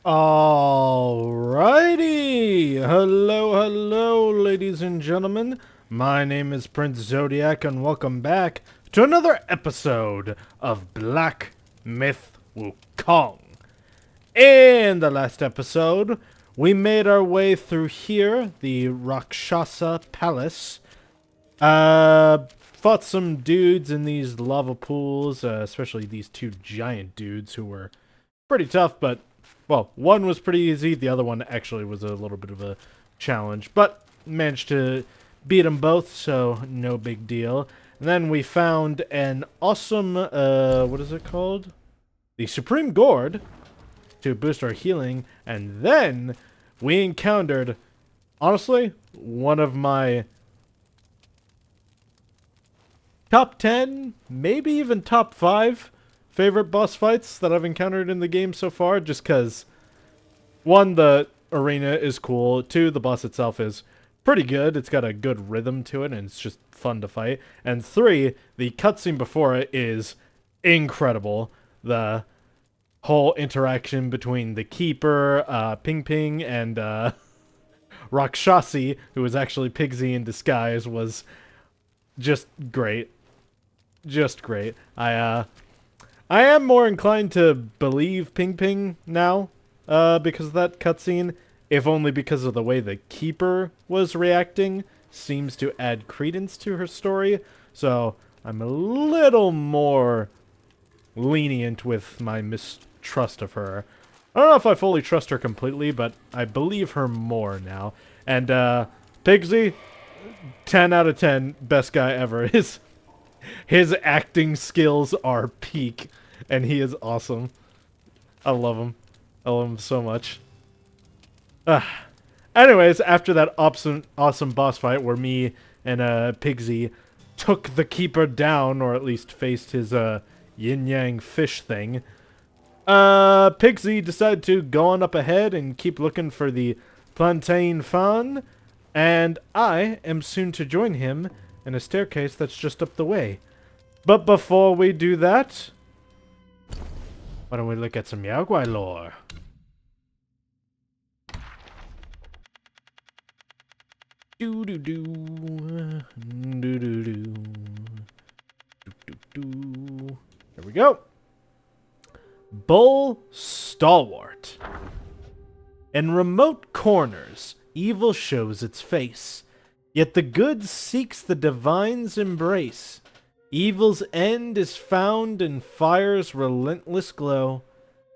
Alrighty! Hello, ladies and gentlemen. My name is Prince Zodiac, and welcome back to another episode of Black Myth Wukong. In the last episode, we made our way through here, the Rakshasa Palace. Fought some dudes in these lava pools, especially these two giant dudes who were pretty tough, but well, one was pretty easy. The other one actually was a little bit of a challenge, but managed to beat them both, so no big deal. And then we found an awesome, what is it called? The Supreme Gourd to boost our healing. And then we encountered, honestly, one of my top 10, maybe even top 5 favorite boss fights that I've encountered in the game so far, just because, one, the arena is cool, two, the boss itself is pretty good, it's got a good rhythm to it, and it's just fun to fight, and three, the cutscene before it is incredible. The whole interaction between the Keeper, Ping Ping, and Rakshasi, who was actually Pigsy in disguise, was just great. Just great. I am more inclined to believe Ping Ping now, because of that cutscene, if only because of the way the Keeper was reacting seems to add credence to her story, so I'm a little more lenient with my mistrust of her. I don't know if I fully trust her completely, but I believe her more now. And, Pigsy, 10 out of 10, best guy ever. His acting skills are peak, and he is awesome. I love him. I love him so much. Anyways, after that awesome boss fight where me and Pigsy took the Keeper down, or at least faced his yin-yang fish thing, Pigsy decided to go on up ahead and keep looking for the plantain fan, and I am soon to join him in a staircase that's just up the way. But before we do that, why don't we look at some Yaogwai lore? Do-do-do. Do-do-do. Do-do-do. Here we go. Bull Stalwart. In remote corners, evil shows its face. Yet the good seeks the divine's embrace. Evil's end is found in fire's relentless glow,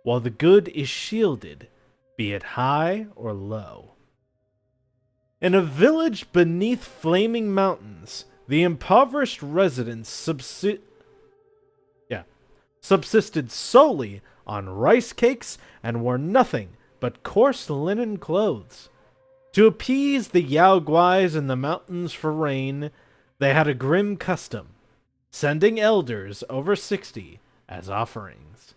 while the good is shielded, be it high or low. In a village beneath flaming mountains, the impoverished residents subsisted solely on rice cakes and wore nothing but coarse linen clothes. To appease the Yaogwais in the mountains for rain, they had a grim custom, sending elders over 60 as offerings.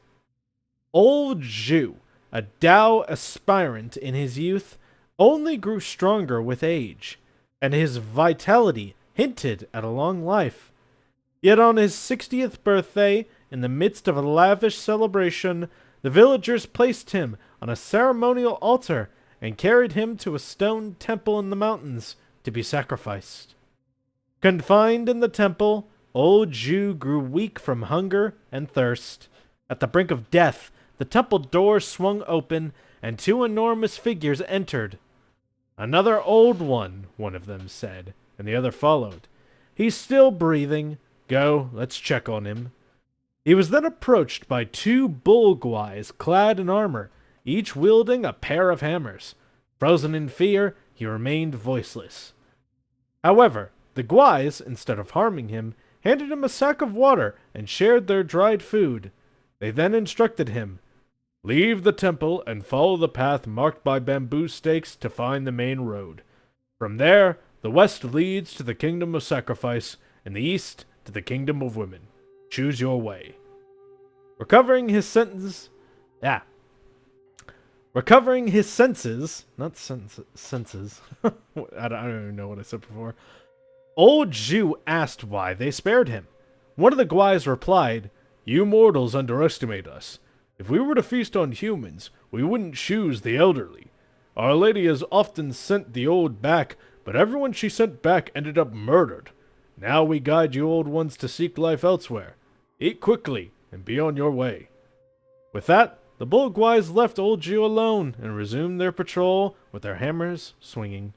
Old Zhu, a Tao aspirant in his youth, only grew stronger with age, and his vitality hinted at a long life. Yet on his 60th birthday, in the midst of a lavish celebration, the villagers placed him on a ceremonial altar and carried him to a stone temple in the mountains to be sacrificed. Confined in the temple, old Zhu grew weak from hunger and thirst. At the brink of death, the temple door swung open, and two enormous figures entered. "Another old one," one of them said, and the other followed. "He's still breathing. Go, let's check on him." He was then approached by two bull guais clad in armor, each wielding a pair of hammers. Frozen in fear, he remained voiceless. However, the guais, instead of harming him, handed him a sack of water and shared their dried food. They then instructed him, "Leave the temple and follow the path marked by bamboo stakes to find the main road. From there, the west leads to the kingdom of sacrifice, and the east to the kingdom of women. Choose your way." Recovering his senses, not senses. I don't even know what I said before. Old Zhu asked why they spared him. One of the guais replied, "You mortals underestimate us. If we were to feast on humans, we wouldn't choose the elderly. Our Lady has often sent the old back, but everyone she sent back ended up murdered. Now we guide you old ones to seek life elsewhere. Eat quickly, and be on your way." With that, the Bulgwais left old Jew alone and resumed their patrol with their hammers swinging.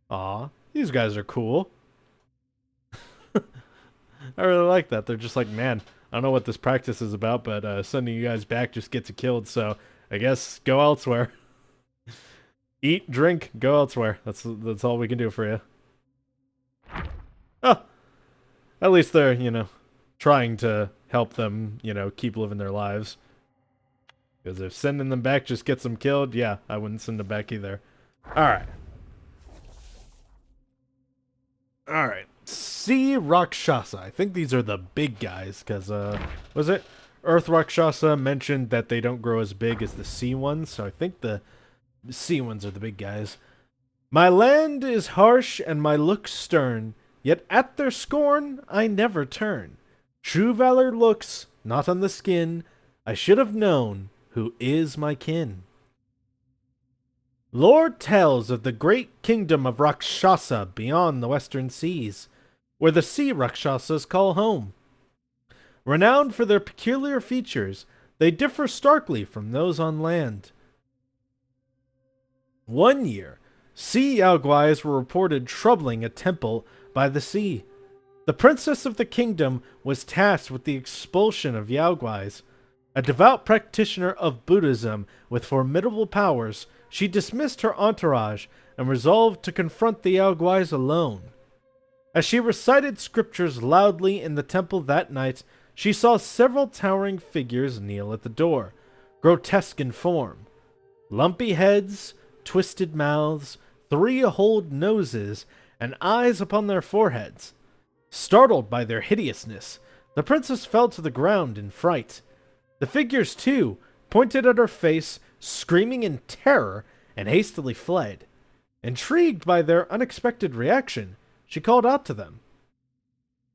Aw, these guys are cool. I really like that. They're just like, man, I don't know what this practice is about, but sending you guys back just gets you killed, so I guess go elsewhere. Eat, drink, go elsewhere. That's all we can do for you. Oh, at least they're, trying to help them, keep living their lives. Because if sending them back just gets them killed, yeah, I wouldn't send them back either. Alright. Alright. Sea Rakshasa. I think these are the big guys, because, was it? Earth Rakshasa mentioned that they don't grow as big as the sea ones, so I think the sea ones are the big guys. "My land is harsh and my looks stern, yet at their scorn I never turn. True valor looks, not on the skin. I should have known who is my kin." Lore tells of the great kingdom of Rakshasa beyond the western seas, where the sea Rakshasas call home. Renowned for their peculiar features, they differ starkly from those on land. One year, sea Yaoguais were reported troubling a temple by the sea. The princess of the kingdom was tasked with the expulsion of Yaoguais. A devout practitioner of Buddhism with formidable powers, she dismissed her entourage and resolved to confront the Yaoguais alone. As she recited scriptures loudly in the temple that night, she saw several towering figures kneel at the door, grotesque in form. Lumpy heads, twisted mouths, three-holed noses, and eyes upon their foreheads. Startled by their hideousness, the princess fell to the ground in fright. The figures, too, pointed at her face, screaming in terror, and hastily fled. Intrigued by their unexpected reaction, she called out to them.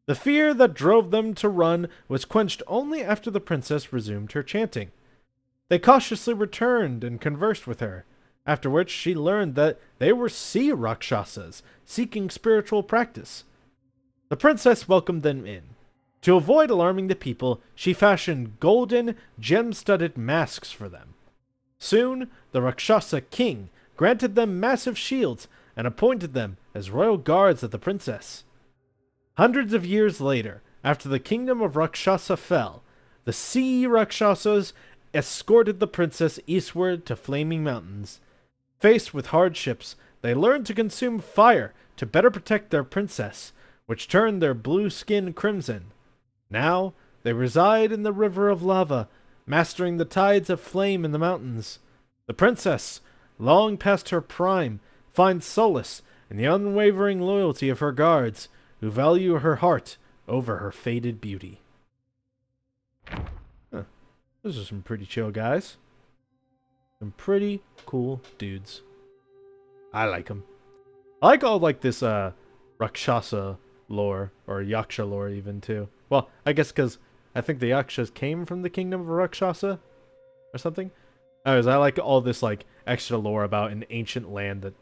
The fear that drove them to run was quenched only after the princess resumed her chanting. They cautiously returned and conversed with her, after which she learned that they were sea Rakshasas, seeking spiritual practice. The princess welcomed them in. To avoid alarming the people, she fashioned golden, gem-studded masks for them. Soon, the Rakshasa king granted them massive shields and appointed them as royal guards of the princess. Hundreds of years later, after the kingdom of Rakshasa fell, the sea Rakshasas escorted the princess eastward to flaming mountains. Faced with hardships, they learned to consume fire to better protect their princess, which turned their blue skin crimson. Now, they reside in the river of lava, mastering the tides of flame in the mountains. The princess, long past her prime, finds solace in the unwavering loyalty of her guards, who value her heart over her faded beauty. Huh. Those are some pretty chill guys. Some pretty cool dudes. I like them. I like all this Rakshasa lore, or Yaksha lore even too. Well, I guess because I think the Yakshas came from the kingdom of Rakshasa or something. Anyways, I like all this extra lore about an ancient land that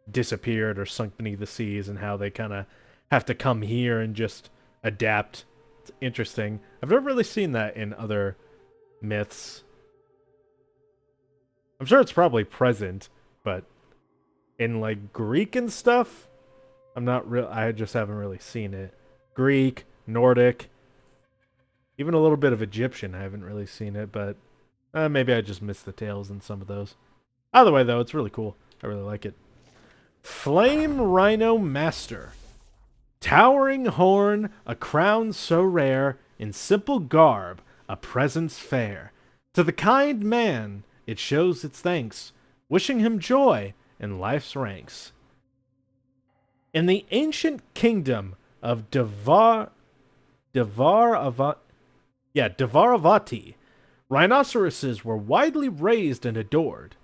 disappeared or sunk beneath the seas, and how they kind of have to come here and just adapt. It's interesting. I've never really seen that in other myths. I'm sure it's probably present, but in Greek and stuff, I just haven't really seen it. Greek, Nordic, even a little bit of Egyptian, I haven't really seen it, but maybe I just missed the tales in some of those. Either way, though, it's really cool. I really like it. Flame Rhino Master. Towering horn, a crown so rare, in simple garb, a presence fair. To the kind man, it shows its thanks, wishing him joy in life's ranks. In the ancient kingdom of Dvaravati, rhinoceroses were widely raised and adored.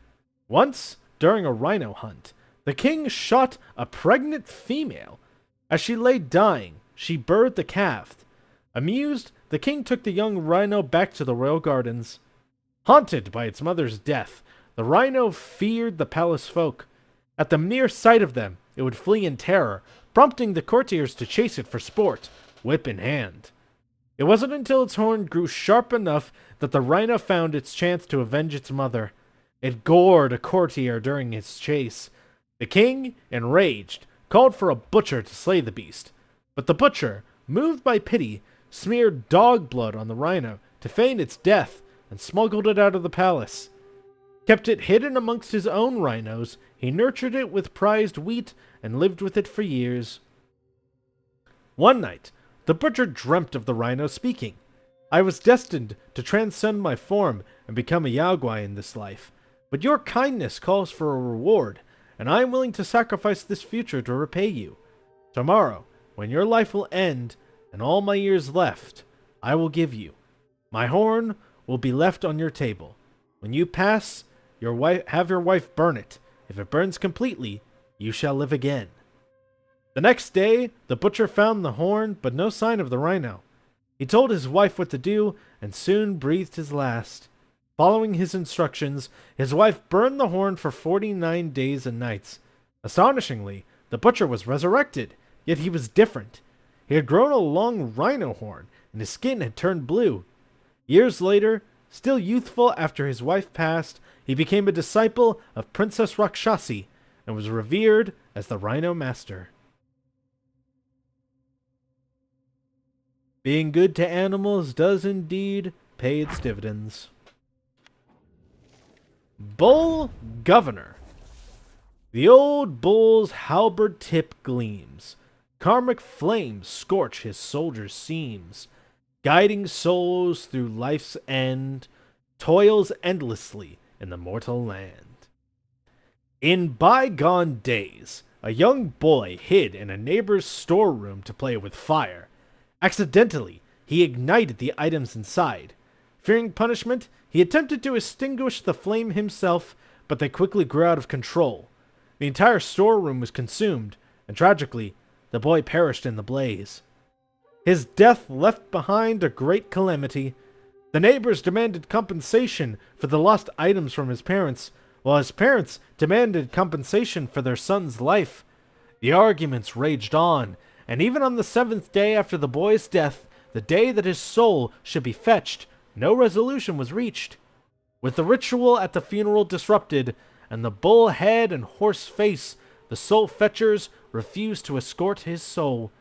Once, during a rhino hunt, the king shot a pregnant female. As she lay dying, she birthed a calf. Amused, the king took the young rhino back to the royal gardens. Haunted by its mother's death, the rhino feared the palace folk. At the mere sight of them, it would flee in terror, prompting the courtiers to chase it for sport, whip in hand. It wasn't until its horn grew sharp enough that the rhino found its chance to avenge its mother. It gored a courtier during its chase. The king, enraged, called for a butcher to slay the beast. But the butcher, moved by pity, smeared dog blood on the rhino to feign its death and smuggled it out of the palace. Kept it hidden amongst his own rhinos, he nurtured it with prized wheat and lived with it for years. One night, the butcher dreamt of the rhino speaking. "I was destined to transcend my form and become a yaoguai in this life, but your kindness calls for a reward, and I am willing to sacrifice this future to repay you. Tomorrow, when your life will end and all my years left, I will give you. My horn will be left on your table. When you pass, have your wife burn it. If it burns completely, you shall live again." The next day, the butcher found the horn, but no sign of the rhino. He told his wife what to do, and soon breathed his last. Following his instructions, his wife burned the horn for 49 days and nights. Astonishingly, the butcher was resurrected, yet he was different. He had grown a long rhino horn, and his skin had turned blue. Years later, still youthful after his wife passed, he became a disciple of Princess Rakshasi, and was revered as the Rhino Master. Being good to animals does indeed pay its dividends. Bull Governor. The old bull's halberd tip gleams. Karmic flames scorch his soldiers' seams. Guiding souls through life's end, toils endlessly in the mortal land. In bygone days, a young boy hid in a neighbor's storeroom to play with fire. Accidentally, he ignited the items inside. Fearing punishment, he attempted to extinguish the flame himself, but they quickly grew out of control. The entire storeroom was consumed, and tragically, the boy perished in the blaze. His death left behind a great calamity. The neighbors demanded compensation for the lost items from his parents, while his parents demanded compensation for their son's life. The arguments raged on, and even on the 7th day after the boy's death, the day that his soul should be fetched, no resolution was reached. With the ritual at the funeral disrupted, and the bull head and horse face, the soul fetchers refused to escort his soul.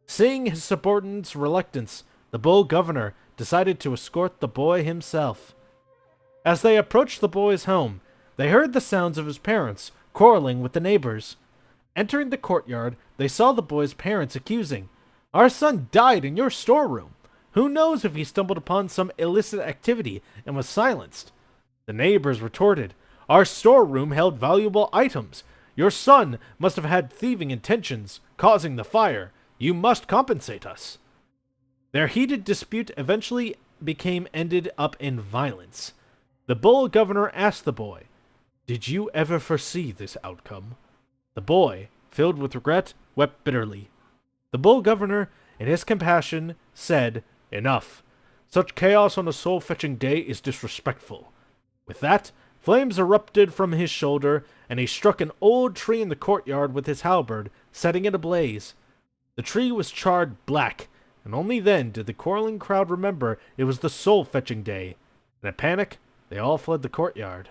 Seeing his subordinates' reluctance, the bull governor decided to escort the boy himself. As they approached the boy's home, they heard the sounds of his parents quarreling with the neighbors. Entering the courtyard, they saw the boy's parents accusing, "Our son died in your storeroom. Who knows if he stumbled upon some illicit activity and was silenced?" The neighbors retorted, "Our storeroom held valuable items. Your son must have had thieving intentions, causing the fire. You must compensate us." Their heated dispute eventually ended up in violence. The bull governor asked the boy, "Did you ever foresee this outcome?" The boy, filled with regret, wept bitterly. The bull governor, in his compassion, said, "Enough. Such chaos on a soul-fetching day is disrespectful." With that, flames erupted from his shoulder, and he struck an old tree in the courtyard with his halberd, setting it ablaze. The tree was charred black, and only then did the quarreling crowd remember it was the soul-fetching day. In a panic, they all fled the courtyard.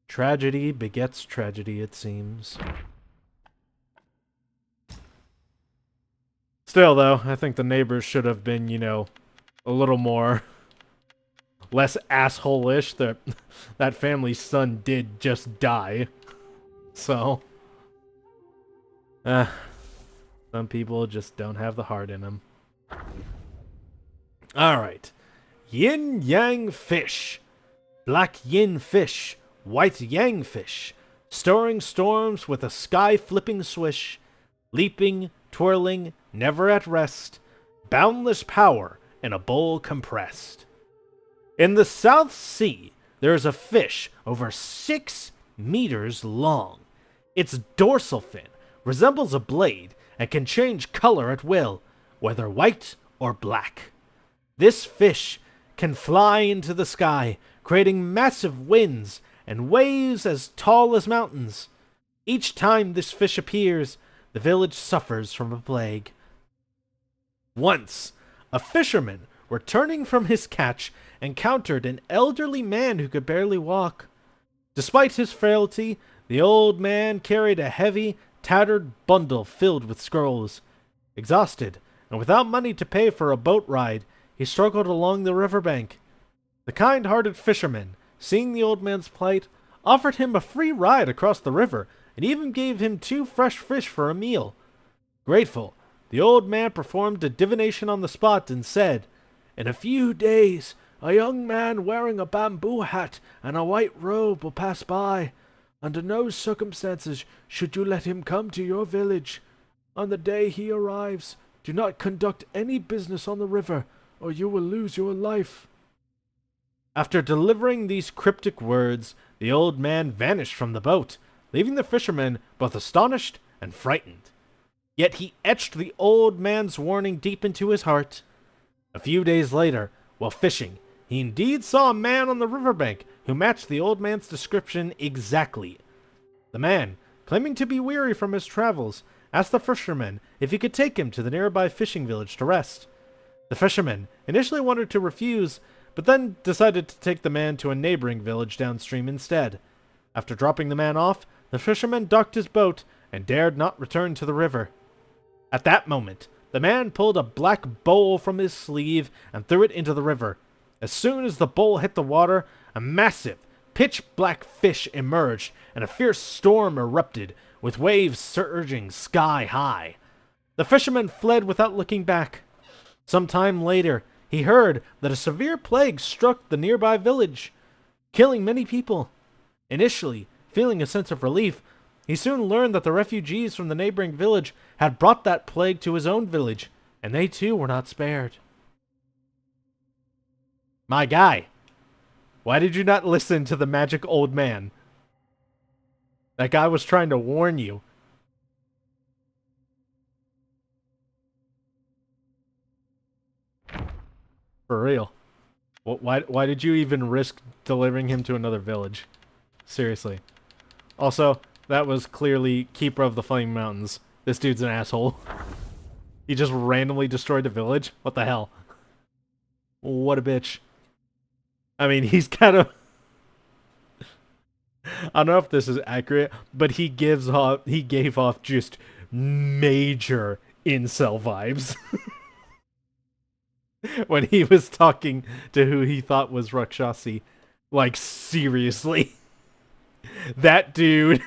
Tragedy begets tragedy, it seems. Still, though, I think the neighbors should have been, a little more less asshole-ish. That family's son did just die. So, some people just don't have the heart in them. Alright. Yin Yang Fish. Black yin fish, white yang fish, stirring storms with a sky-flipping swish, leaping, twirling, never at rest, boundless power in a bowl compressed. In the South Sea, there is a fish over 6 meters long. Its dorsal fin resembles a blade, and can change color at will, whether white or black. This fish can fly into the sky, creating massive winds and waves as tall as mountains. Each time this fish appears, the village suffers from a plague. Once, a fisherman, returning from his catch, encountered an elderly man who could barely walk. Despite his frailty, the old man carried a heavy, tattered bundle filled with scrolls. Exhausted, and without money to pay for a boat ride, he struggled along the riverbank. The kind-hearted fisherman, seeing the old man's plight, offered him a free ride across the river and even gave him 2 fresh fish for a meal. Grateful, the old man performed a divination on the spot and said, "In a few days, a young man wearing a bamboo hat and a white robe will pass by. Under no circumstances should you let him come to your village. On the day he arrives, do not conduct any business on the river, or you will lose your life." After delivering these cryptic words, the old man vanished from the boat, leaving the fisherman both astonished and frightened. Yet he etched the old man's warning deep into his heart. A few days later, while fishing, he indeed saw a man on the riverbank who matched the old man's description exactly. The man, claiming to be weary from his travels, asked the fisherman if he could take him to the nearby fishing village to rest. The fisherman initially wanted to refuse, but then decided to take the man to a neighboring village downstream instead. After dropping the man off, the fisherman docked his boat and dared not return to the river. At that moment, the man pulled a black bowl from his sleeve and threw it into the river. As soon as the bowl hit the water, a massive, pitch-black fish emerged, and a fierce storm erupted, with waves surging sky-high. The fisherman fled without looking back. Some time later, he heard that a severe plague struck the nearby village, killing many people. Initially, feeling a sense of relief, he soon learned that the refugees from the neighboring village had brought that plague to his own village, and they too were not spared. My guy, why did you not listen to the magic old man? That guy was trying to warn you. For real. Why did you even risk delivering him to another village? Seriously. Also, that was clearly Keeper of the Flame Mountains. This dude's an asshole. He just randomly destroyed the village? What the hell? What a bitch. I mean, he's kind of... I don't know if this is accurate, but he gave off just major incel vibes. When he was talking to who he thought was Rakshasi. Like, seriously. That dude...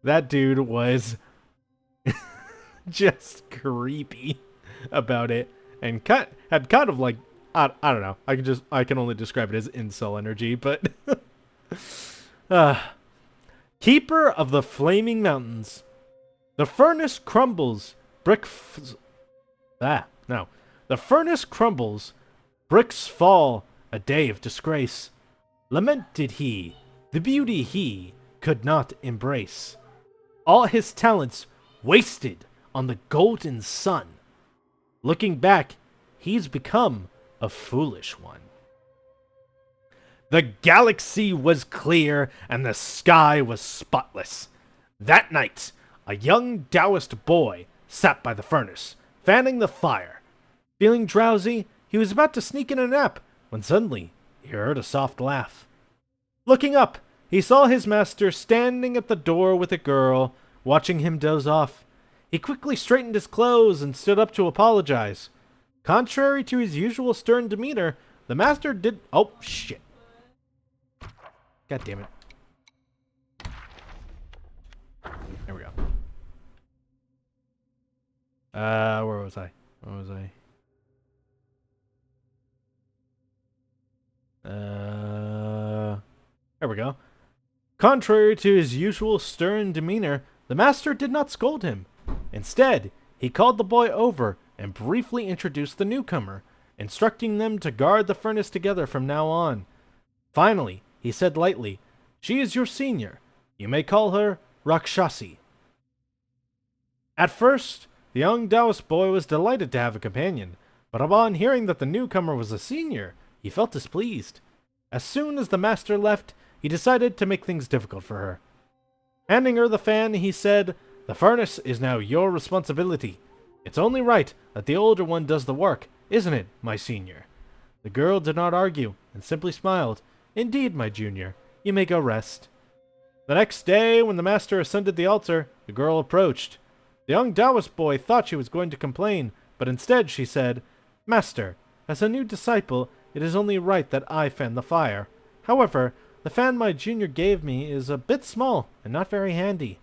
that dude was just creepy about it. And had kind of like... I don't know. I can only describe it as incel energy, but... Keeper of the Flaming Mountains. The furnace crumbles, The furnace crumbles, bricks fall, a day of disgrace. Lamented he, the beauty he could not embrace. All his talents wasted on the golden sun. Looking back, he's become a foolish one. The galaxy was clear and the sky was spotless. That night, a young Taoist boy sat by the furnace, fanning the fire. Feeling drowsy, he was about to sneak in a nap when suddenly he heard a soft laugh. Looking up, he saw his master standing at the door with a girl, watching him doze off. He quickly straightened his clothes and stood up to apologize. Contrary to his usual stern demeanor, the master did... Oh, shit. God damn it. There we go. Where was I? There we go. Contrary to his usual stern demeanor, the master did not scold him. Instead, he called the boy over and briefly introduced the newcomer, instructing them to guard the furnace together from now on. Finally, he said lightly, "She is your senior. You may call her Rakshasi." At first, the young Taoist boy was delighted to have a companion, but upon hearing that the newcomer was a senior, he felt displeased. As soon as the master left, he decided to make things difficult for her. Handing her the fan, he said, "The furnace is now your responsibility. It's only right that the older one does the work, isn't it, my senior?" The girl did not argue, and simply smiled. "Indeed, my junior, you may go rest." The next day, when the master ascended the altar, the girl approached. The young Taoist boy thought she was going to complain, but instead she said, "Master, as a new disciple, it is only right that I fan the fire. However, the fan my junior gave me is a bit small and not very handy."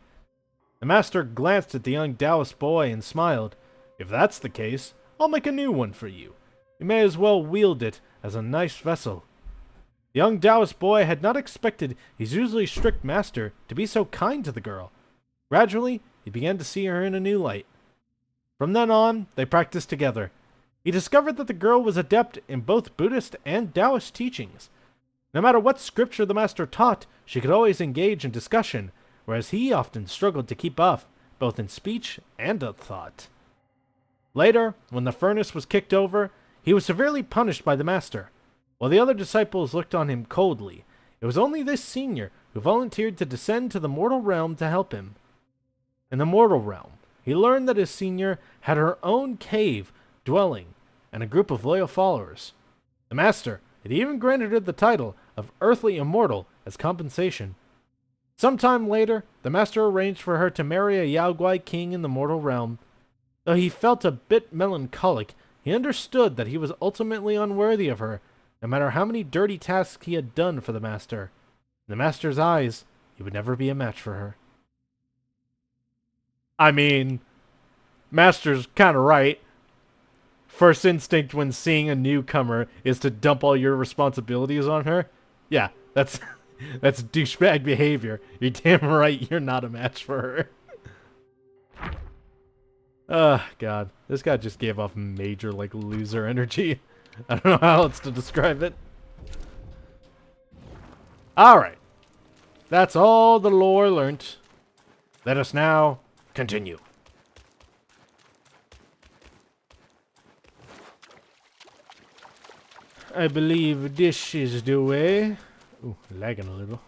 The master glanced at the young Taoist boy and smiled. "If that's the case, I'll make a new one for you. You may as well wield it as a nice vessel." The young Taoist boy had not expected his usually strict master to be so kind to the girl. Gradually, he began to see her in a new light. From then on, they practiced together. He discovered that the girl was adept in both Buddhist and Taoist teachings. No matter what scripture the master taught, she could always engage in discussion, whereas he often struggled to keep up, both in speech and in thought. Later, when the furnace was kicked over, he was severely punished by the master. While the other disciples looked on him coldly, it was only this senior who volunteered to descend to the mortal realm to help him. In the mortal realm, he learned that his senior had her own cave, dwelling, and a group of loyal followers. The master had even granted her the title of Earthly Immortal as compensation. Sometime later, the master arranged for her to marry a Yaoguai king in the mortal realm. Though he felt a bit melancholic, he understood that he was ultimately unworthy of her, no matter how many dirty tasks he had done for the master. In the master's eyes, he would never be a match for her. I mean, master's kind of right. First instinct when seeing a newcomer is to dump all your responsibilities on her. Yeah, that's douchebag behavior. You're damn right you're not a match for her. God. This guy just gave off major, loser energy. I don't know how else to describe it. Alright. That's all the lore learnt. Let us now continue. I believe this is the way. Ooh, lagging a little.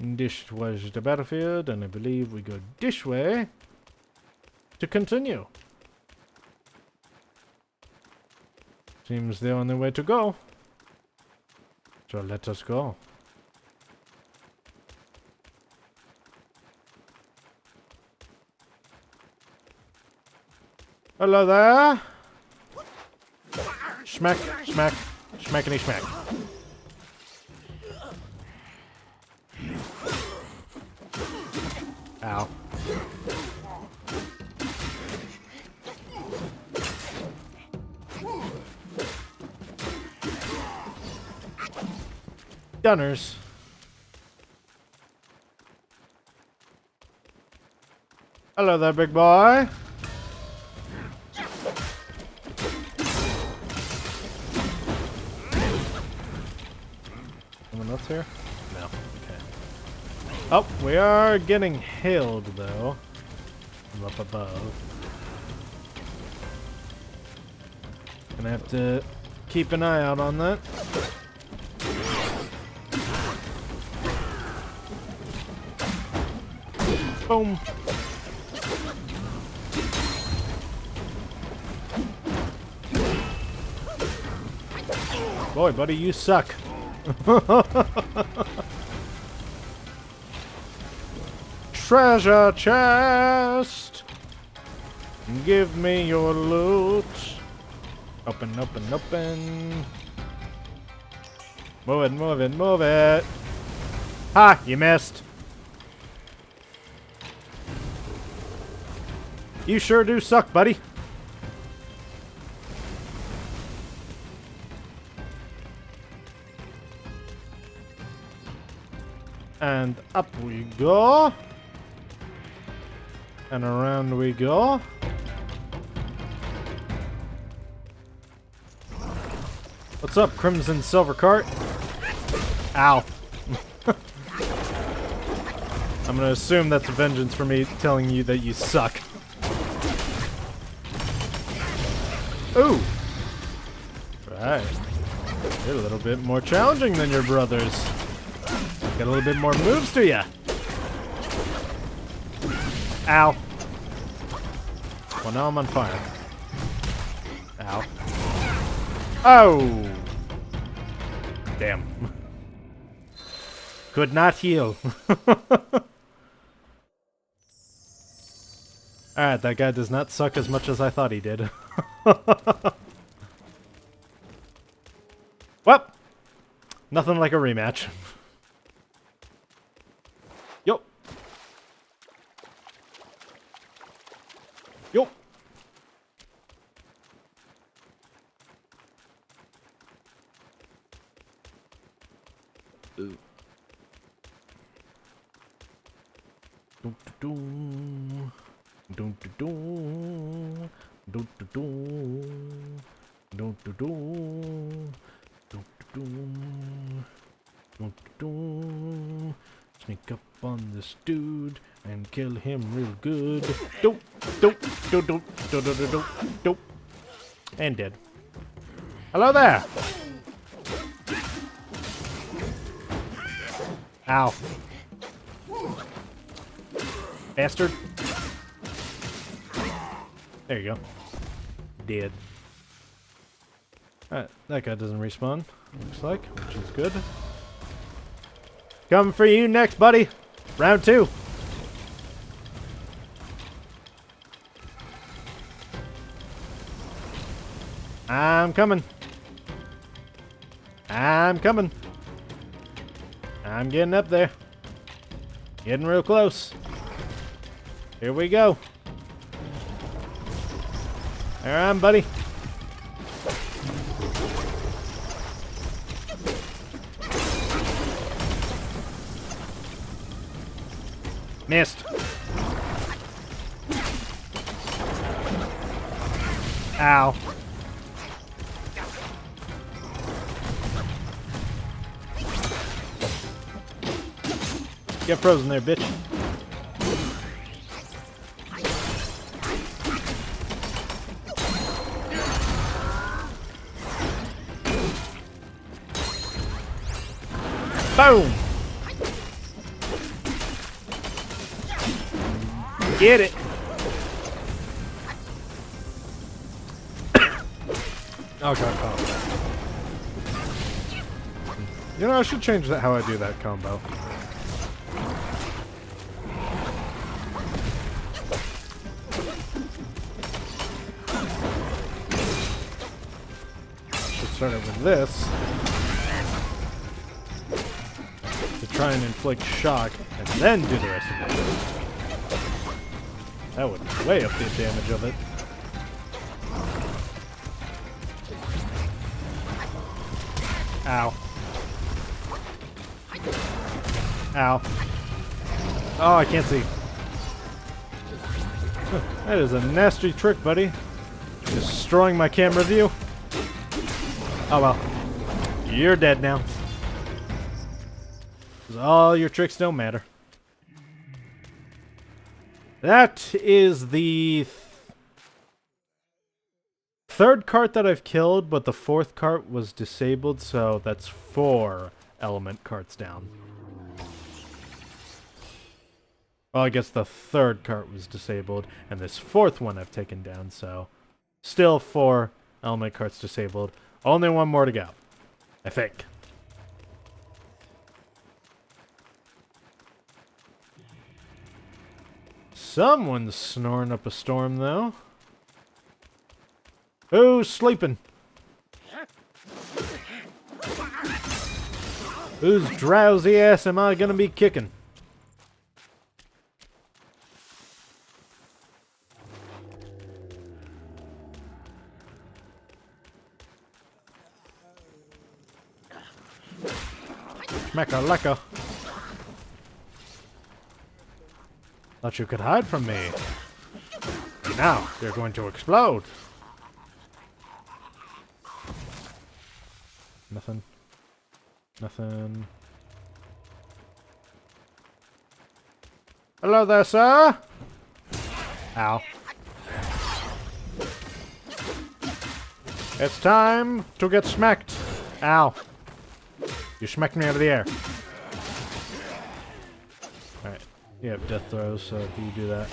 This was the battlefield, and I believe we go this way to continue. Seems the only way to go. So let us go. Hello there. Smack, smack, smackety smack. Ow. Gunners. Hello there, big boy. Someone else here? No. Okay. Oh, we are getting hailed, though. From up above. Gonna have to keep an eye out on that. Boom. Boy, buddy, you suck. Treasure chest! Give me your loot. Open, open, open. Move it, move it, move it. Ha! You missed. You sure do suck, buddy. And up we go. And around we go. What's up, Crimson Silver Cart? Ow. I'm gonna assume that's vengeance for me telling you that you suck. Ooh! Right. You're a little bit more challenging than your brothers. Got a little bit more moves to ya. Ow. Well, now I'm on fire. Ow. Oh! Damn. Could not heal. Alright, that guy does not suck as much as I thought he did. Well, nothing like a rematch. Yo. Yo. Ooh. Dum dum dum dum dum dum dum dum. Sneak up on this dude and kill him real good. Dope, dope, dope, dope, dope, dope, dope, dope. And dead. Hello there. Ow. Bastard. There you go. Dead. Alright, that guy doesn't respawn, looks like, which is good. Coming for you next, buddy! Round 2! I'm coming! I'm coming! I'm getting up there. Getting real close. Here we go. There I am, buddy. Missed. Ow. Get frozen there, bitch. Boom! Get it! Oh god, oh. You know, I should change that how I do that combo. Should start it with this to try and inflict shock, and then do the rest of it. That would way up the damage of it. Ow. Ow. Oh, I can't see. That is a nasty trick, buddy. Destroying my camera view. Oh well. You're dead now. 'Cause all your tricks don't matter. That is the third cart that I've killed, but the fourth cart was disabled, so that's 4 element carts down. Well, I guess the third cart was disabled, and this fourth one I've taken down, so still 4 element carts disabled. Only 1 more to go, I think. Someone's snoring up a storm, though. Who's sleeping? Whose drowsy ass am I gonna be kicking? Schmecka-lecka. Thought you could hide from me. Now, you're going to explode. Nothing. Nothing. Hello there, sir. Ow. It's time to get smacked. Ow. You smacked me out of the air. Alright. You have death throws, so you do that.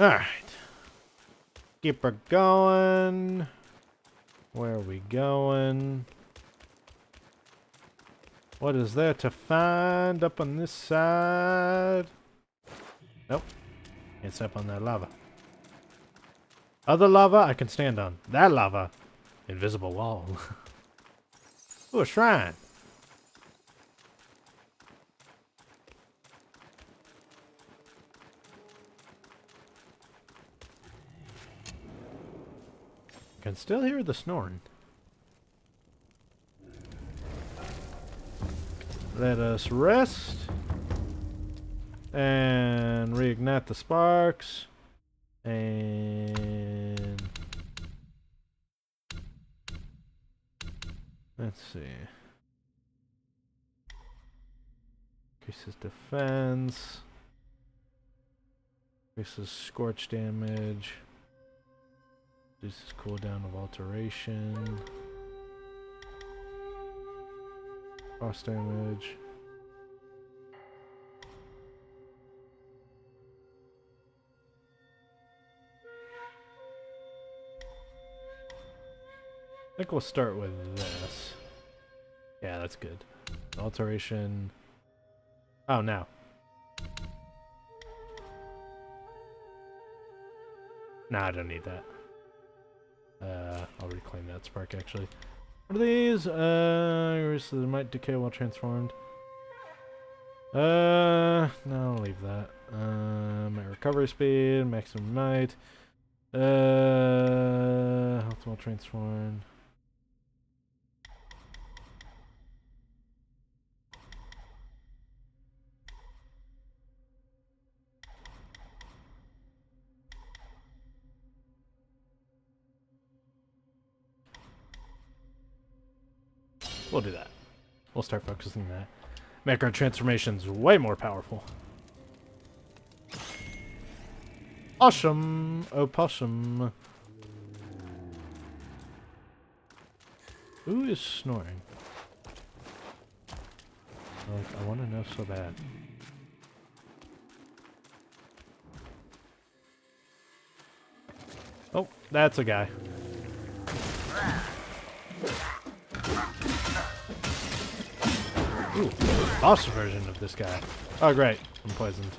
Alright. Keep her going. Where are we going? What is there to find up on this side? Nope. Can't step on that lava. Other lava I can stand on. That lava. Invisible wall. Ooh, a shrine. Can still hear the snoring. Let us rest. And reignite the sparks. And let's see. Increases defense. Increases scorch damage. Reduces cooldown of alteration. Frost damage. I think we'll start with this. Yeah, that's good. Alteration. Oh, now. Nah, I don't need that. I'll reclaim that spark, actually. What are these? So they might decay while transformed. No, I'll leave that. My recovery speed, maximum might. Health while transformed. We'll do that. We'll start focusing on that. Macro transformation's way more powerful. Awesome! Oh, possum. Who is snoring? Like, I want to know so bad. Oh, that's a guy. Ooh, boss version of this guy. Oh, great. I'm poisoned.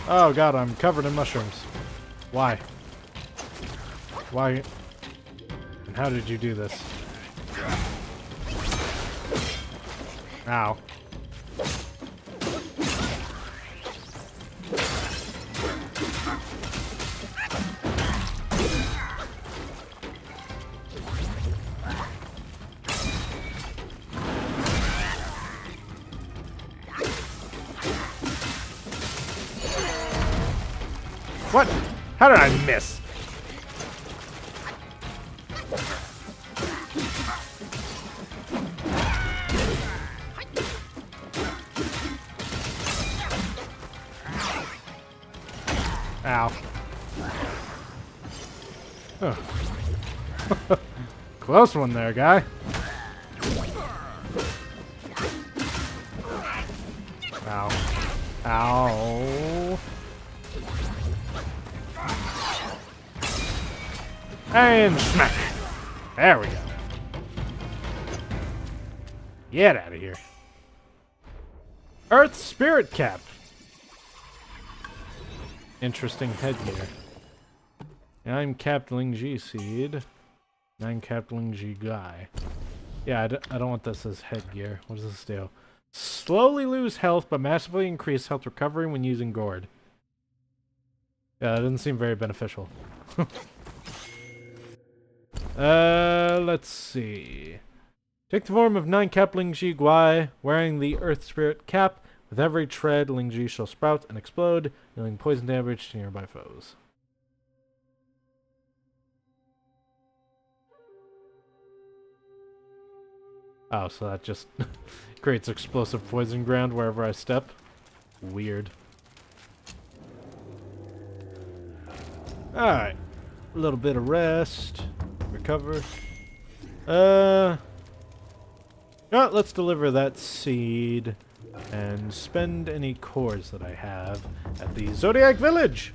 Oh, God, I'm covered in mushrooms. Why? Why? And how did you do this? Ow. What? How did I miss? Ow. Oh. Close one there, guy. Ow. Ow. And smack. There we go. Get out of here. Earth Spirit Cap. Interesting headgear. I'm capped Ling Ji Seed. I'm capped Ling Ji Guy. Yeah, I don't want this as headgear. What does this do? Slowly lose health, but massively increase health recovery when using Gourd. Yeah, that doesn't seem very beneficial. Let's see. Take the form of 9-cap Ling Ji Guai, wearing the Earth Spirit Cap. With every tread, Ling Ji shall sprout and explode, dealing poison damage to nearby foes. Oh, so that just creates explosive poison ground wherever I step. Weird. Alright. A little bit of rest. Recover. Let's deliver that seed and spend any cores that I have at the Zodiac Village.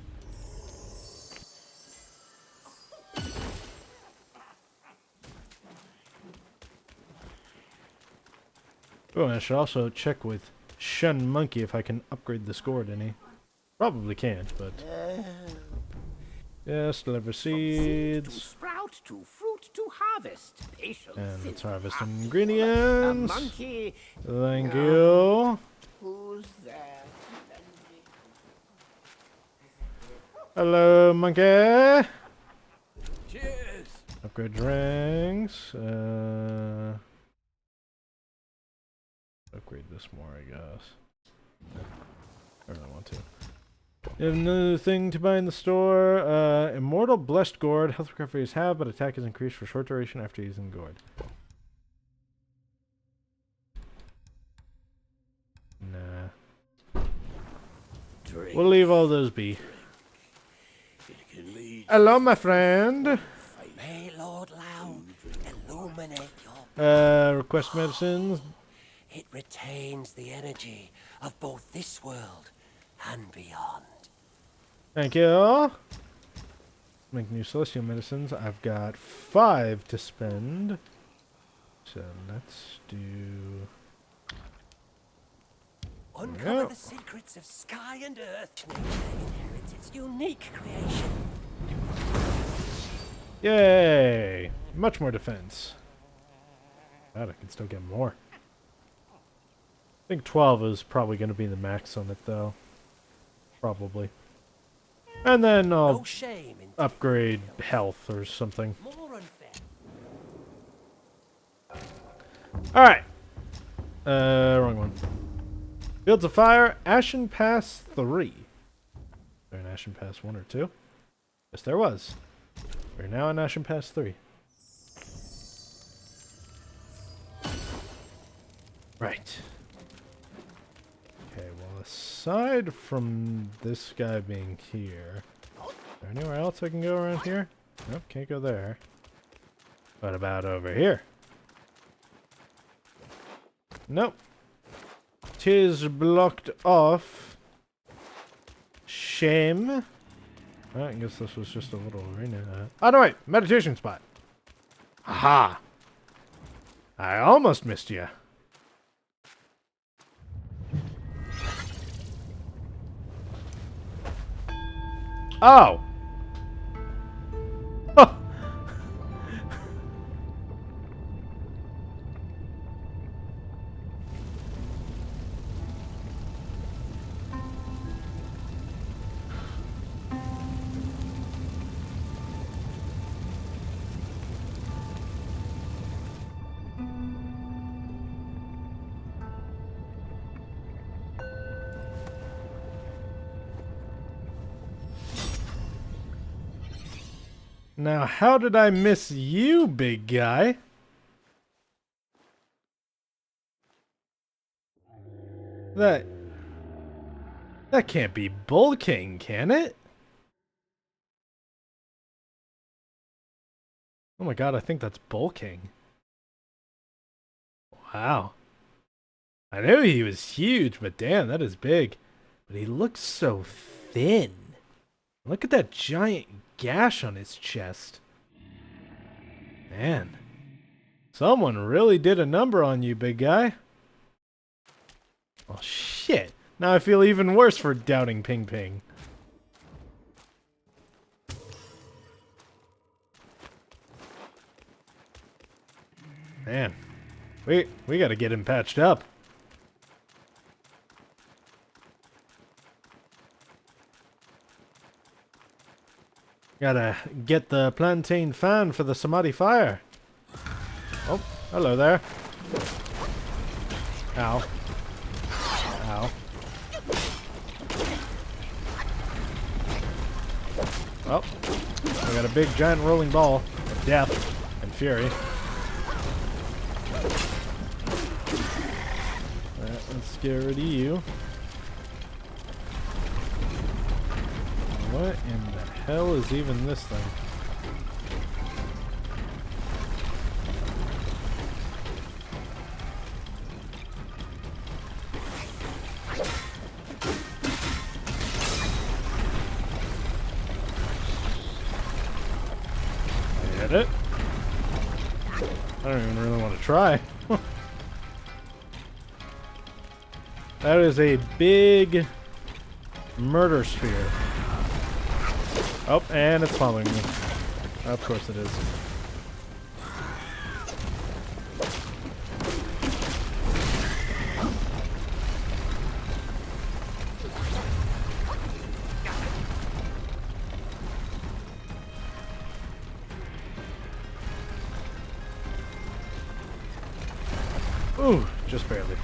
Oh, and I should also check with Shun Monkey if I can upgrade this gourd any. Probably can't, but... Yes, deliver seeds. To sprout, to fruit, to harvest. Patience. And let's harvest ingredients. A monkey. Thank you. Who's there? Hello, monkey. Cheers. Upgrade drinks. Upgrade this more, I guess. I really want to. You have another thing to buy in the store. Immortal Blessed Gourd. Health recovery is halved, but attack is increased for short duration after using gourd. Nah. Drink. We'll leave all those be. Hello, my friend. May Lord Loud illuminate your... Request medicines. It retains the energy of both this world and beyond. Thank you. Make new celestial medicines. I've got 5 to spend. So let's do... Uncover the secrets of sky and earth. Nature inherits its unique creation. Yay! Much more defense. God, I can still get more. I think 12 is probably going to be the max on it, though. Probably. And then I'll No shame in upgrade health or something. more unfair. Alright. Wrong one. Fields of Fire, Ashen Pass 3. Is there an Ashen Pass 1 or 2? Yes, there was. We're now in Ashen Pass 3. Right. Okay, well, aside from this guy being here, is there anywhere else I can go around here? Nope, can't go there. What about over here? Nope. 'Tis blocked off. Shame. I guess this was just a little arena. Oh, no, wait. Meditation spot. Aha! I almost missed you. Oh! Now, how did I miss you, big guy? That can't be Bull King, can it? Oh my god, I think that's Bull King. Wow. I knew he was huge, but damn, that is big. But he looks so thin. Look at that giant gash on his chest. Man. Someone really did a number on you, big guy. Oh, shit. Now I feel even worse for doubting Ping Ping. Man. We gotta get him patched up. Gotta get the plantain fan for the Samadhi fire. Oh, hello there. Ow. Ow. Oh, I got a big giant rolling ball of death and fury. security, you. What in the hell is even this thing? Hit it. I don't even really want to try. That is a big murder sphere. Oh, and it's following me. Of course it is. Ooh, just barely.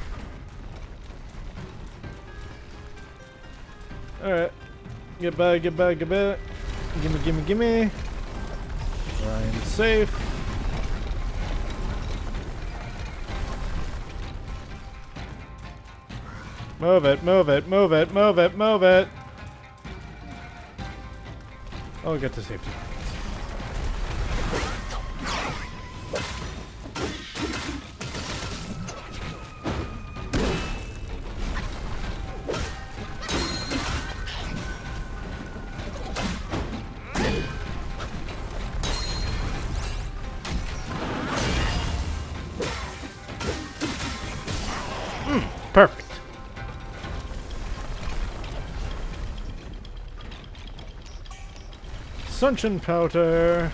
Alright. Get back, get back, get back. Gimme, gimme, gimme. I'm safe. Move it, move it, move it, move it, move it. Oh, get to safety. Perfect. Sunshine powder.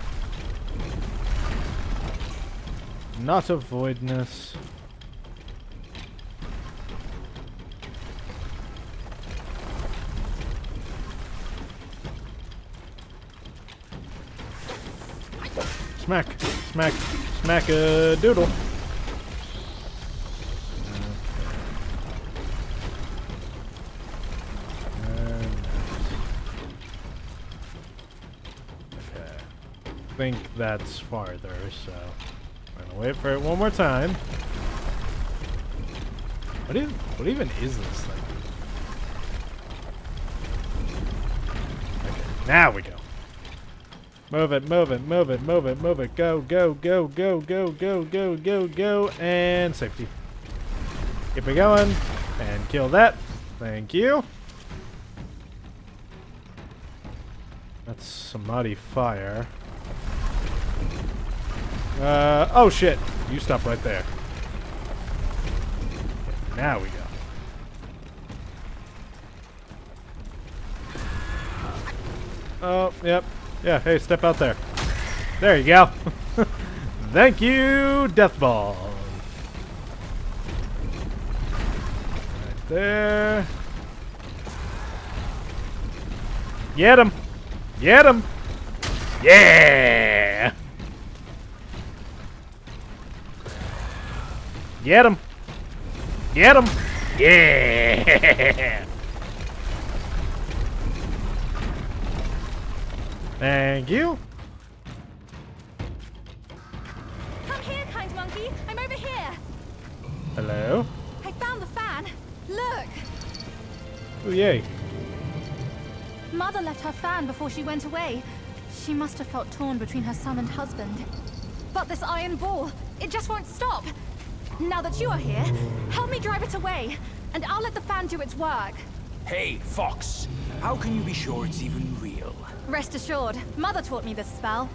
Not a voidness. Smack, smack, smack a doodle. I think that's farther, so I'm gonna wait for it one more time. What even is this thing? Okay, now we go. Move it, move it, move it, move it, move it. Go, go, go, go, go, go, go, go, go, and safety. Keep it going, and kill that. Thank you. That's some muddy fire. Oh shit! You stop right there. Okay, now we go. Oh, yep. Yeah, hey, step out there. There you go. Thank you, Death Ball. Right there. Get him! Get him! Yeah! Get him! Get him! Yeah! Thank you. Come here, kind monkey. I'm over here. Hello? I found the fan. Look. Oh, yay. Mother left her fan before she went away. She must have felt torn between her son and husband. But this iron ball, it just won't stop. Now that you are here, help me drive it away, and I'll let the fan do its work. Hey, Fox. How can you be sure it's even real? Rest assured, Mother taught me this spell.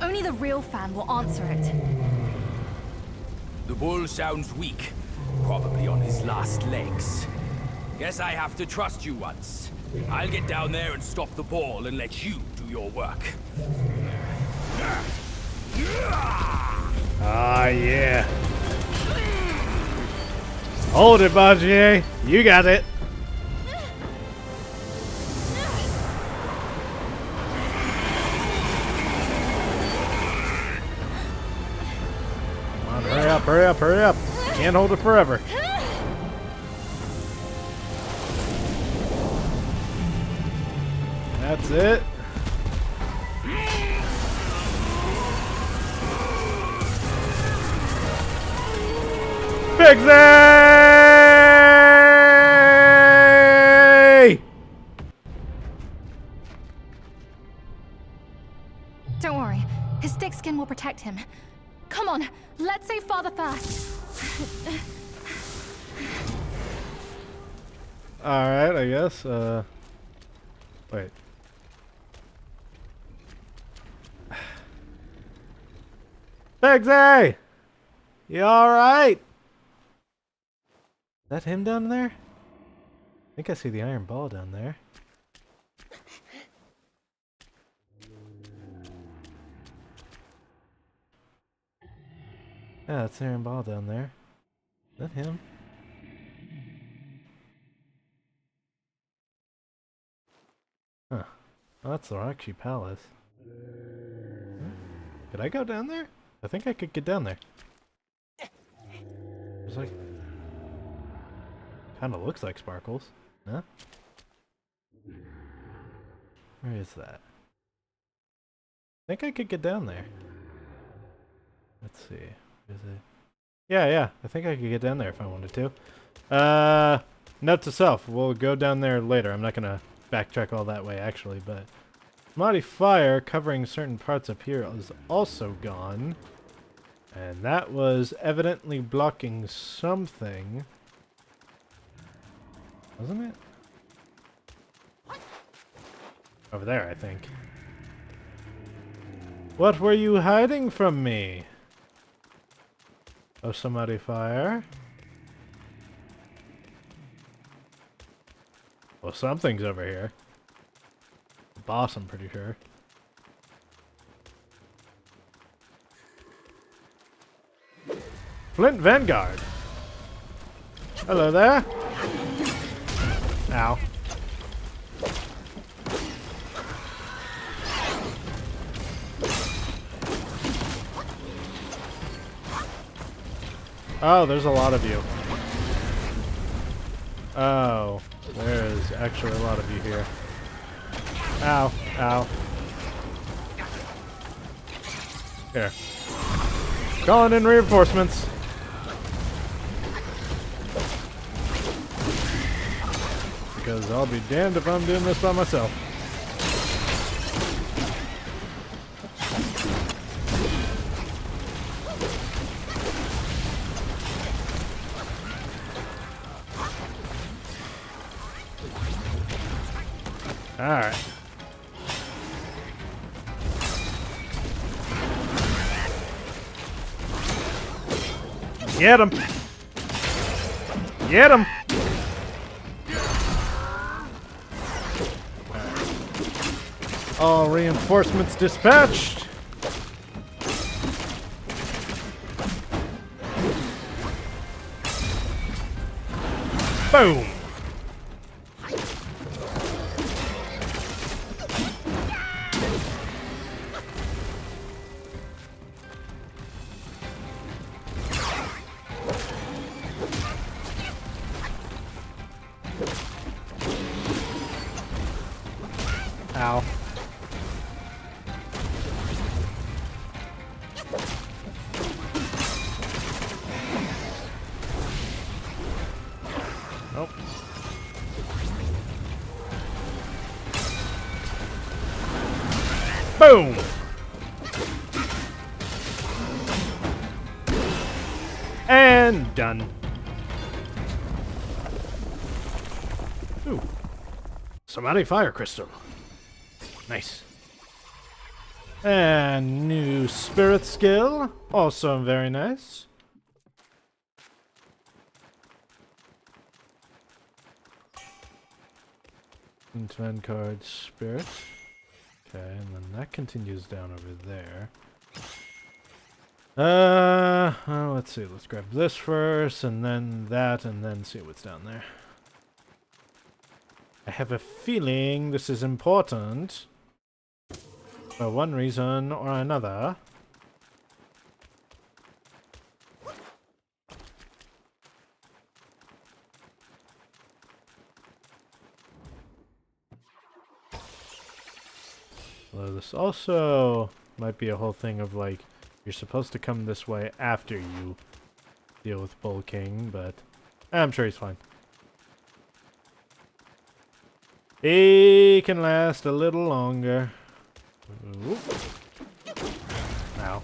Only the real fan will answer it. The bull sounds weak. Probably on his last legs. Guess I have to trust you once. I'll get down there and stop the ball and let you do your work. Ah, yeah. Hold it, Bajier. You got it. Come on, hurry up, hurry up, hurry up. Can't hold it forever. That's it. Fix it! protect him. Come on, let's save Father first. Alright, I guess. Wait. Begsy! You alright? Is that him down there? I think I see the iron ball down there. Yeah, that's the iron ball down there. Is that him? Huh. Oh, that's the Rakshi Palace. Could I go down there? I think I could get down there. There's like... Kinda looks like sparkles. Huh? Where is that? I think I could get down there. Let's see. Is it? Yeah. I think I could get down there if I wanted to. Note to self. We'll go down there later. I'm not gonna backtrack all that way, actually, but... Mighty fire covering certain parts up here is also gone. And that was evidently blocking something. Wasn't it? Over there, I think. What were you hiding from me? Oh, somebody fire. Well, something's over here. The boss, I'm pretty sure. Flint Vanguard. Hello there. Ow. Oh, there's a lot of you. Oh, there's actually a lot of you here. Ow, ow. Here. Calling in reinforcements. Because I'll be damned if I'm doing this by myself. Alright. Get him! Get him! All reinforcements dispatched! Boom! Ow. Nope. Boom! And done. Ooh. Somebody fire crystal. Nice. And new spirit skill. Also very nice. Invent card spirit. Okay, and then that continues down over there. Let's see. Let's grab this first, and then that, and then see what's down there. I have a feeling this is important. For one reason or another. Well, this also might be a whole thing of like, you're supposed to come this way after you deal with Bull King, but I'm sure he's fine. He can last a little longer. Oop. Ow.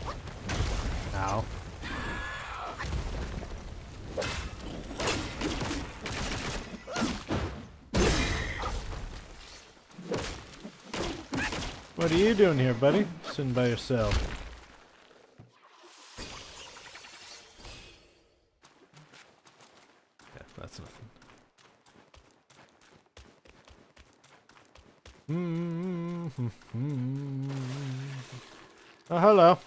What are you doing here, buddy? Sitting by yourself. Yeah, that's nothing. Oh, hello.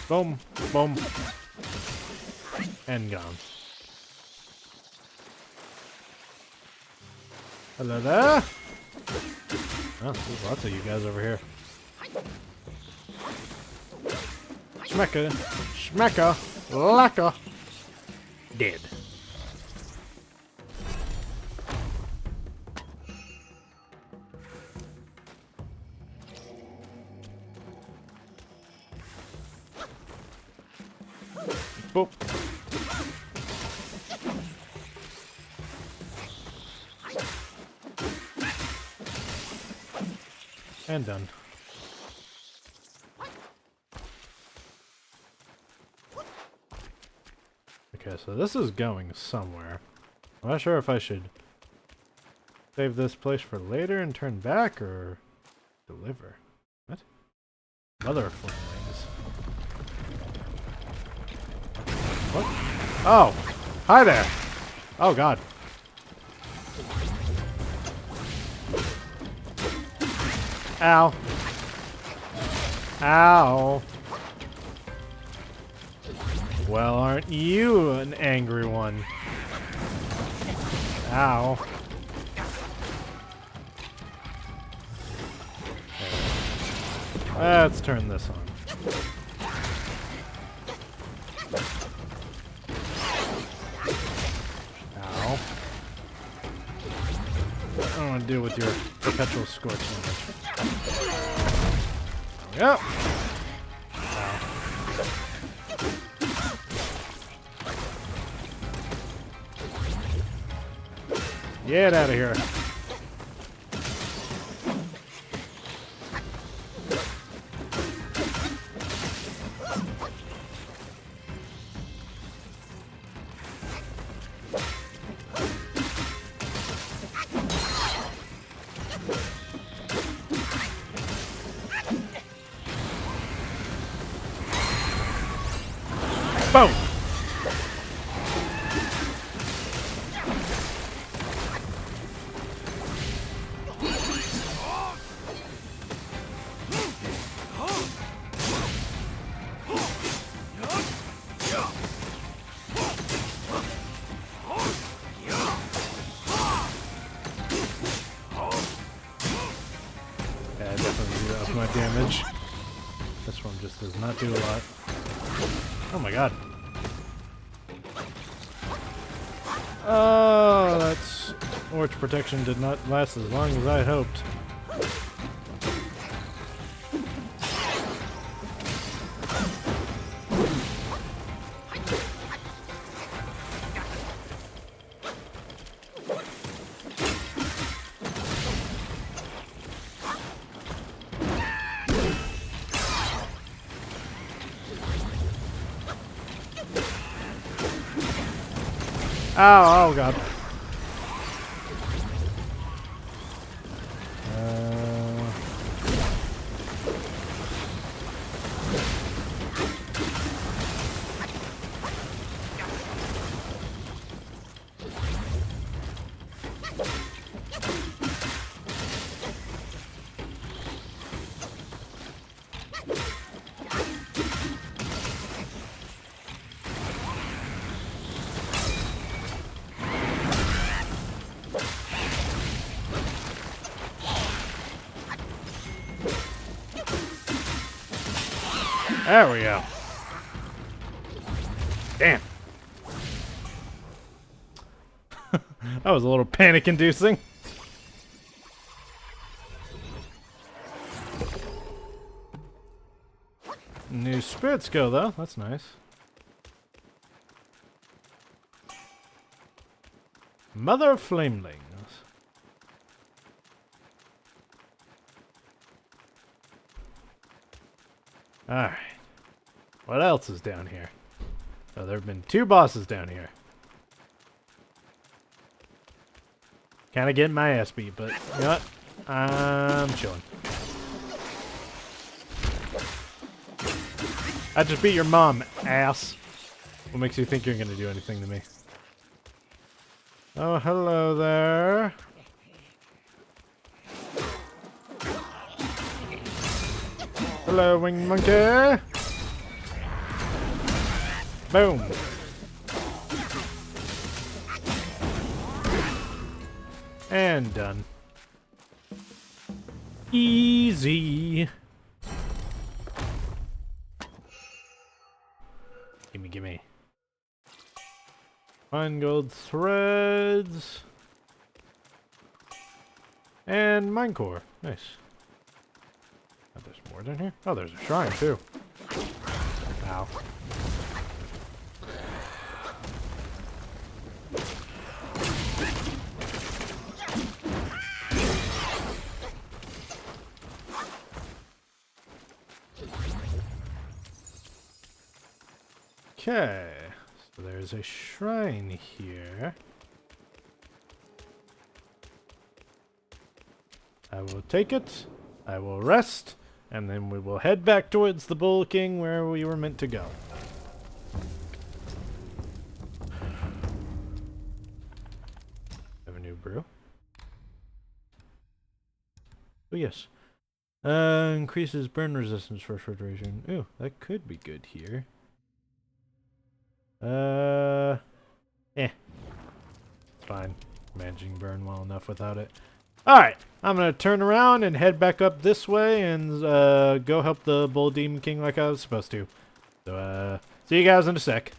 Boom, boom, and gone. Hello there. Oh, there's lots of you guys over here. Schmecker, schmecker, lacquer. Dead. Boop. And done. Okay, so this is going somewhere. I'm not sure if I should save this place for later and turn back or deliver. What? Mother of flamelings. What? Oh! Hi there! Oh god. Ow. Ow. Well, aren't you an angry one? Ow. Let's turn this on. Ow. I don't want to deal with your perpetual scorch damage. Yep. Ow. Get out of here. Boom! Yeah, I definitely do up my damage. This one just does not do a lot. Oh my god. Oh, that's... Orch protection did not last as long as I had hoped. Ow, oh god. There we go. Damn. That was a little panic-inducing. New spirits go, though. That's nice. Mother of Flamelings. Alright. What else is down here? Oh, there have been 2 bosses down here. Kinda getting my ass beat, but you know what? I'm chilling. I just beat your mom, ass. What makes you think you're gonna do anything to me? Oh, hello there. Hello, winged monkey. Boom. And done. Easy. Gimme, gimme. Fine gold threads. And mine core. Nice. Oh, there's more down here? Oh, there's a shrine too. Ow. Okay, so there's a shrine here. I will take it, I will rest, and then we will head back towards the Bull King where we were meant to go. Have a new brew. Oh yes. Increases burn resistance for a short duration. Ooh, that could be good here. It's fine. Managing burn well enough without it. Alright, I'm gonna turn around and head back up this way and go help the Bull Demon King like I was supposed to. So, see you guys in a sec.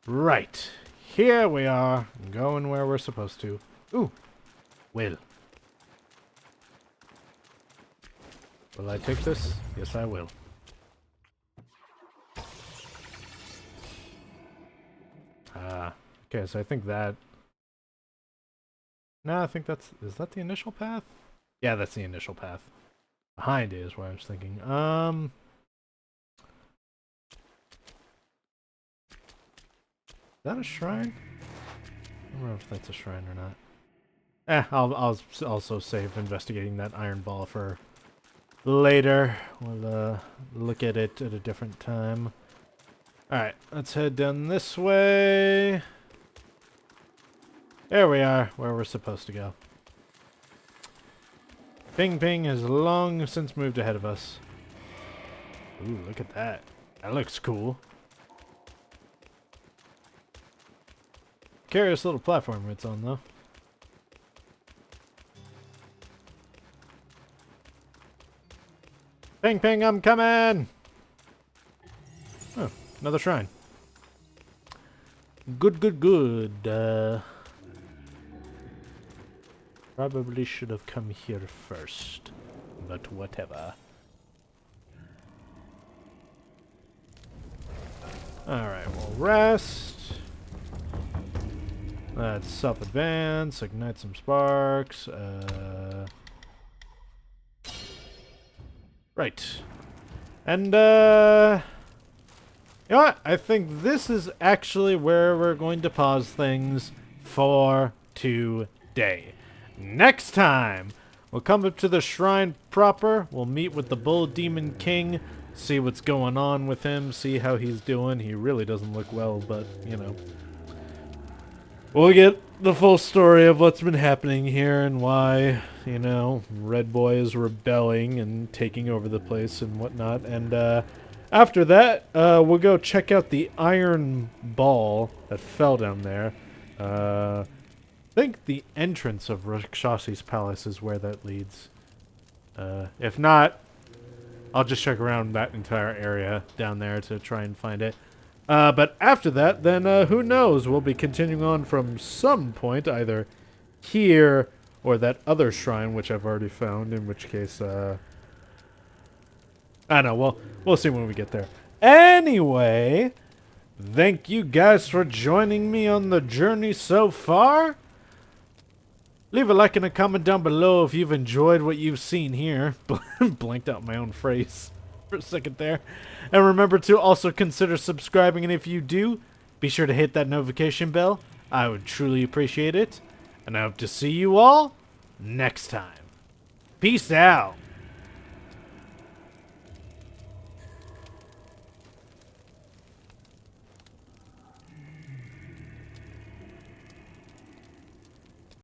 Right. Here we are, going where we're supposed to. Ooh. Will. Will I take this? Yes, I will. Okay, so I think that... No, I think that's... Is that the initial path? Yeah, that's the initial path. Behind it is what I was thinking. Is that a shrine? I don't know if that's a shrine or not. I'll also save investigating that iron ball for later. We'll look at it at a different time. Alright, let's head down this way. There we are, where we're supposed to go. Ping Ping has long since moved ahead of us. Ooh, look at that. That looks cool. Curious little platform it's on, though. Ping Ping, I'm coming! another shrine. Good, good, good. Probably should have come here first, but whatever. Alright, we'll rest. Let's self-advance, ignite some sparks. Right. And, you know what? I think this is actually where we're going to pause things for today. Next time, we'll come up to the shrine proper. We'll meet with the Bull Demon King, see what's going on with him, see how he's doing. He really doesn't look well, but, you know. We'll get the full story of what's been happening here and why, you know, Red Boy is rebelling and taking over the place and whatnot. And after that, we'll go check out the iron ball that fell down there. I think the entrance of Rakshasi's palace is where that leads. If not, I'll just check around that entire area down there to try and find it. But after that, then who knows? We'll be continuing on from some point, either here or that other shrine, which I've already found, in which case, I don't know. Well, we'll see when we get there. Anyway, thank you guys for joining me on the journey so far. Leave a like and a comment down below if you've enjoyed what you've seen here. Blanked out my own phrase for a second there. And remember to also consider subscribing, and if you do, be sure to hit that notification bell. I would truly appreciate it. And I hope to see you all next time. Peace out.